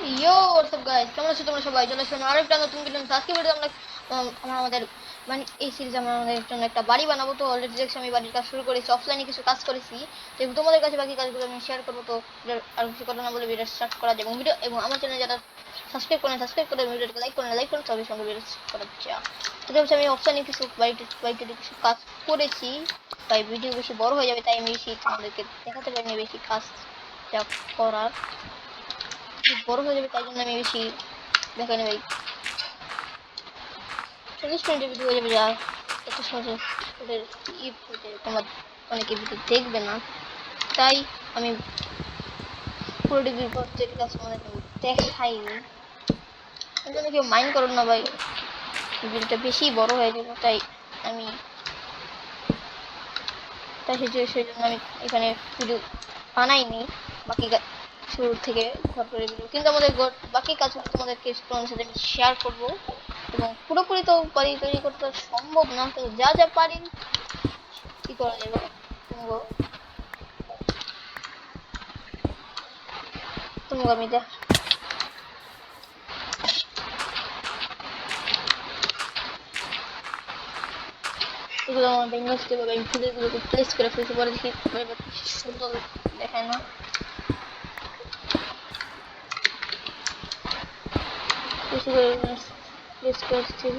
ইয়ো WhatsApp guys, কেমন আছো তোমরা সবাই? চলে আসলাম আরেকটা নতুন ভিডিও। আজকে ভিডিও আমরা আমাদের মানে এই সিরিজে আমরা আমাদের জন্য একটা বাড়ি বানাবো। তো অলরেডি দেখছি আমি বাড়ির কাজ শুরু করেছি, অফলাইনে কিছু কাজ করেছি, তো তোমাদের কাছে বাকি কাজগুলো আমি শেয়ার করবো। তো আর কিছু কথা না বলে ভিডিও স্টার্ট করা যায়। এবং আমার চ্যানেল যারা সাবস্ক্রাইব করে ভিডিওটাকে লাইক করেন তবে সঙ্গে ভিডিও করা যাক। তো দেখছি আমি অফলাইনে কিছু বাড়িতে কিছু কাজ করেছি, তাই ভিডিও বেশি বড় হয়ে যাবে, তাই আমি বেশি তোমাদেরকে দেখাতে পারিনি বেশি কাজ যা করার বড় হয়ে যাবে, তাই জন্য আমি বেশি দেখাই ভাই। 40 মিনিটের ভিডিও হয়ে যাবে, যা এত সহজে ওদের তোমার অনেকে ভিডিও দেখবে না, তাই আমি পুরো ডিগ্রির পর যেটি কাজ আমাদের দেখাইনি। এই জন্য কেউ মাইন্ড করুন না ভাই, ভিডিওটা বেশি বড় হয়ে যাবে, তাই আমি সেই জন্য আমি এখানে ভিডিও বানাইনি বাকি শুরু থেকে ঘর করে ভিডিও, কিন্তু আমাদের বাকি কাজগুলো তোমাদেরকে তোমাদের সাথে আমি শেয়ার করবো। এবং পুরোপুরি তো বাড়ি তৈরি করতে সম্ভব না, তো যা যা পারি কি করা যাবে তোমাকে আমি এগুলো আমার ভেঙে আসতে পারবে, আমি ফুলগুলোকে প্লেস করে ফেলতে পারি, দেখি সুন্দর দেখায় না। বেশি করে প্লেস করছিল,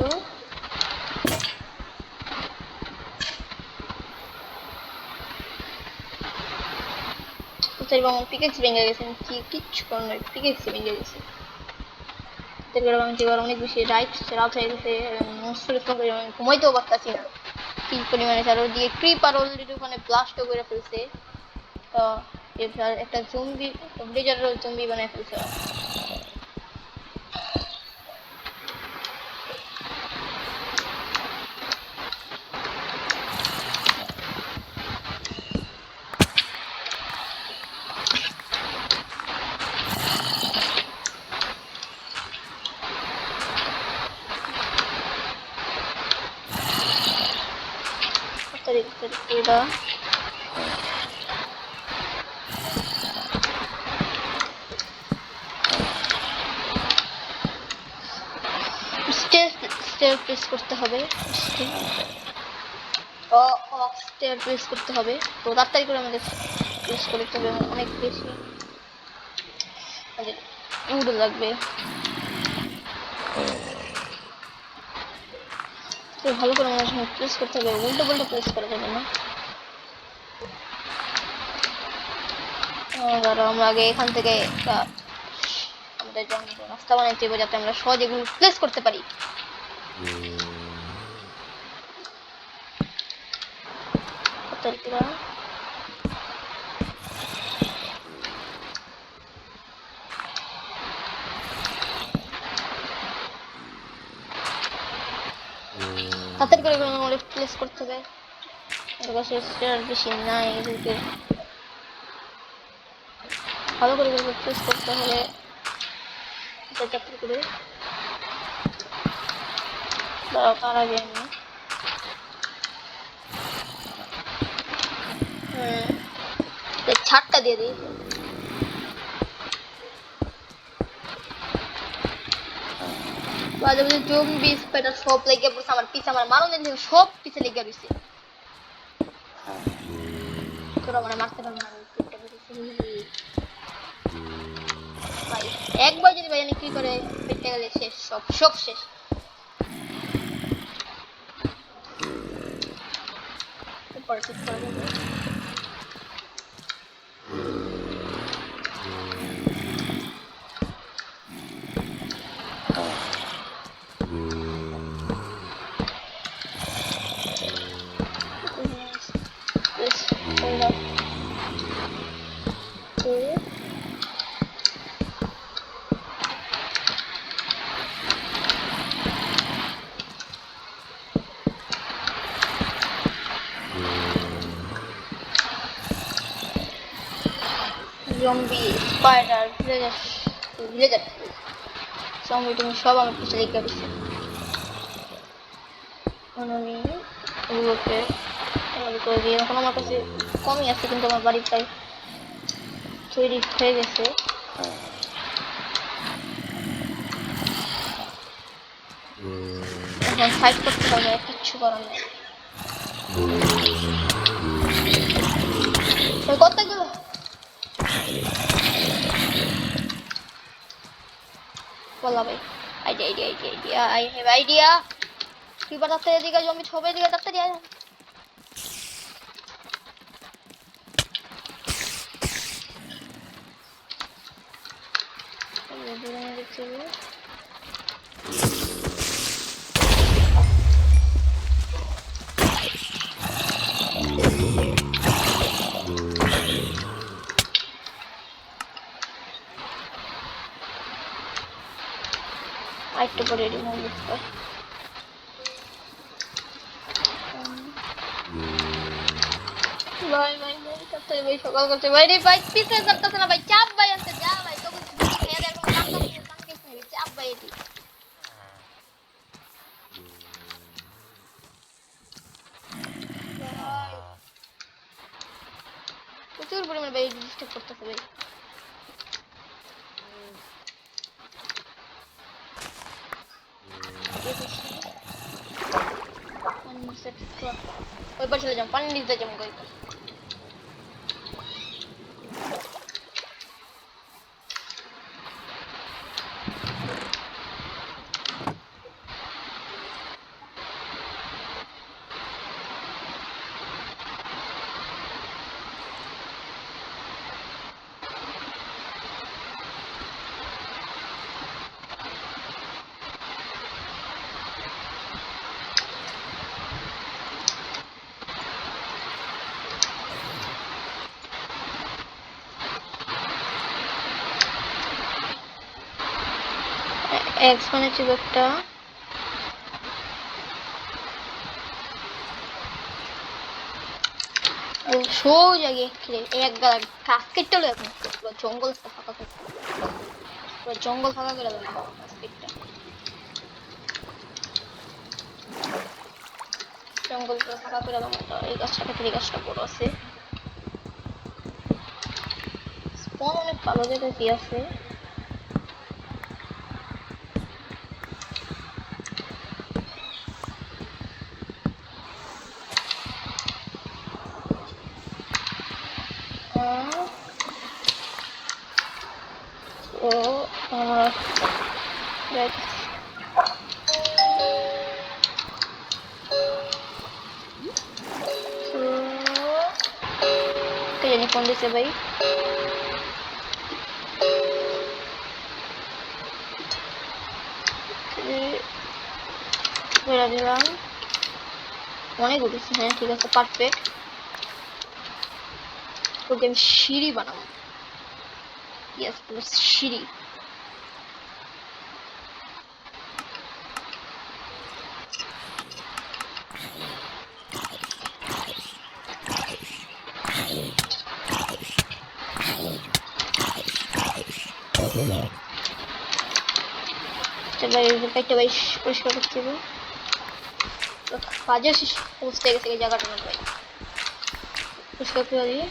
আমার পিকেক্স ভেঙে গেছে, কি কিচ্ছু করার নয়, পিকেক্স ভেঙে গেছে। আমি অনেক বেশি রাত হয়ে গেছে, ঘুমাইতেও পারতাছি না, কি পরিমাণে চারোদিকে ক্রিপার অলরেডি ওখানে ব্লাস্টও করে ফেলছে। তো একটা জম্বি ব্লেজারের জম্বি বানায় ফেলছে। এটা স্টেয়ার প্রেস করতে হবে, স্টেয়ার প্রেস করতে হবে, তো তাড়াতাড়ি করে আমাদের প্রেস করতে হবে, অনেক বেশি আমাদের উড লাগবে, তো ভালো করে আমাদের প্রেস করতে হবে, উল্টো পাল্টা প্রেস করা যাবে না। ধরো আমরা আগে এখান থেকে একটা আমাদের রাস্তা বানাইতে হবে, যাতে আমরা সহজে এগুলো প্লেস করতে পারি। তাড়াতাড়ি করে আমাদের প্লেস করতে হবে, বেশি নাই এদিকে, ভালো করে প্লেস করতে হবে তাড়াতাড়ি করে। তার আগে আমি ছাদটা দিয়ে দিই, বাজে বাজে জম্বি স্পাইডার সব লেগে পড়ছে আমার পিছে, আমার মারণের জন্য সব পিছে লেগে রয়েছে, তোরা মানে মারতে পারবে না। ভাই একবার যদি ভাই কি করে পেটে গেলে শেষ, সব সব শেষ। পরে ঠিক করা যাবে। জম্বি স্পাইডার ভিলেজার জম্বি তুমি সব আমার পিছে লেগে গেছে, আমি এগুলোকে করে দিই। এখন আমার কাছে কমই আছে, কিন্তু আমার বাড়ির প্রায় তৈরি হয়ে গেছে। এখন ফাইট করতে হবে, কিচ্ছু করার নেই। কত গেল বলা ভাই, idea idea idea idea I have idea. তুই বা তাড়াতাড়ি এদিকে জমি ছবে এদিকে তাড়াতাড়ি আয়। দেখছি আরেকটু পরে রিমুভ করতে ভাই ভাই ভাই তাড়াতাড়ি ভাই, সকাল করতে ভাই রে ভাই, পিছে যাচ্ছে না ভাই, চাপ ভাই আনতে যা ভাই, তোকে খেয়ে দেওয়ার কোনো কাম করতে কাম কিছু নেই, চাপ ভাই এটি প্রচুর পরিমাণে ভাই ডিস্টার্ব করতেছে ভাই। ওই পাশে চলে যাম, পানি নিতে যাবো কই। এক্স মানে ছিল একটা সোজা এক গালা গাছ কেটে হলো, এখন পুরো জঙ্গল ফাঁকা করে, পুরো জঙ্গল ফাঁকা করে দেবো গাছ কেটে, জঙ্গল পুরো ফাঁকা করে দেবো। এই গাছটা কেটে, এই গাছটা বড় আছে, স্পন অনেক ভালো জায়গায় কি আছে। ও জানি ফোন দিছে ভাই, দিলাম অনেক উঠেছে। হ্যাঁ ঠিক আছে, পারফেক্ট। ওকে আমি সিঁড়ি বানাবো, ইয়েস প্লাস সিঁড়ি। ভাই পরিষ্কার করতে হবে, বাজে পৌঁছতে গেছে এই জায়গাটা না ভাই, পরিষ্কার করে দিই।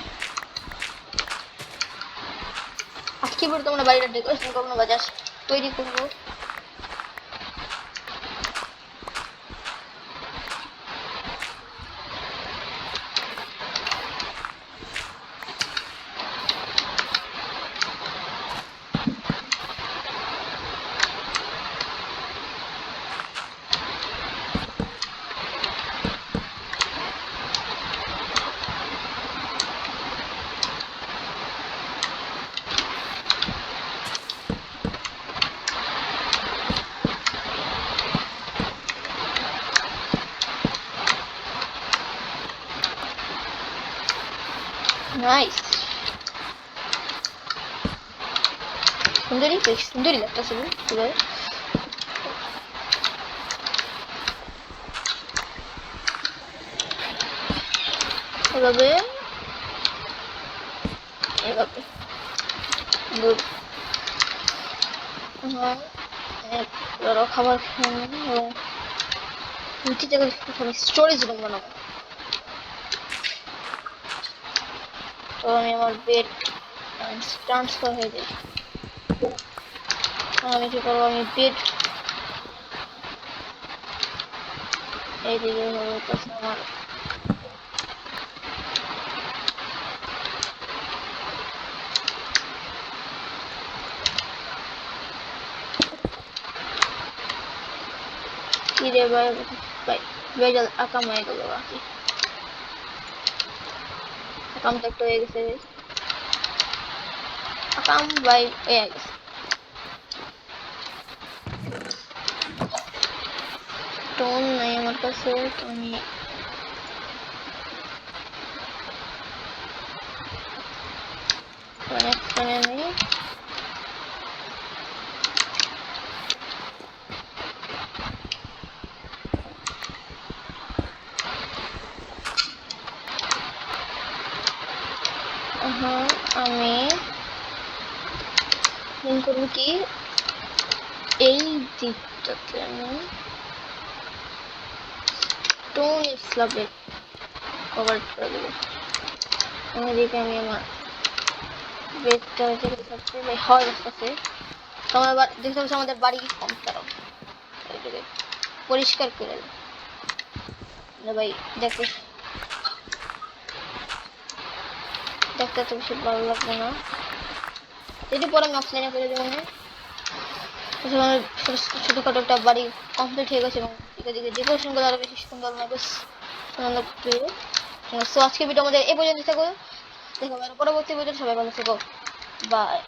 আজকে পরে তোমরা বাড়িটা ডেকোরেশন করবো না, বাজার তৈরি করবো। নাইস, সুন্দরী বেশ সুন্দরী লাগতেছে পুরো। এভাবে এভাবে গুড। হ্যাঁ খাবার এবং স্টোরেজ রুম বানাবো। তো আমি আমার বেড ট্রান্সফার হয়ে যাই, আমি কি করবো, আমি বেড এইদিকে হইতেছে আমার কি রে ভাই ভাই বেজাল আকাম হয়ে গেল বাকি আকাম তো একটু হয়ে গেছে আকাম ভাই হয়ে গেছে টোন নাই আমার কাছে তো আমি কানেকশনে নেই আমি করবো কি এই দিকটাতে আমি টোন স্ল্যাবে কভার করে দেবো এদিকে আমি আমার বেডটা যেখানে থাকছে হয় আসতেছে তোমরা এবার দেখতে পাচ্ছ আমাদের বাড়ি কমপ্লিট এটাকে পরিষ্কার করে ভাই দেখতে দেখতে তো বেশি ভালো লাগবে না যদি পরে আমি অফলাইনে করে দেবো না ছোটখাটো একটা বাড়ি কমপ্লিট হয়ে গেছে এবং এদিকে ডেকোরেশন গুলো আরো বেশি সুন্দর বেশ সুন্দর প্রিয় সো আজকে ভিডিও আমাদের এই পর্যন্ত থাকো দেখো পরবর্তী ভিডিও সবাই ভালো থেকো বাই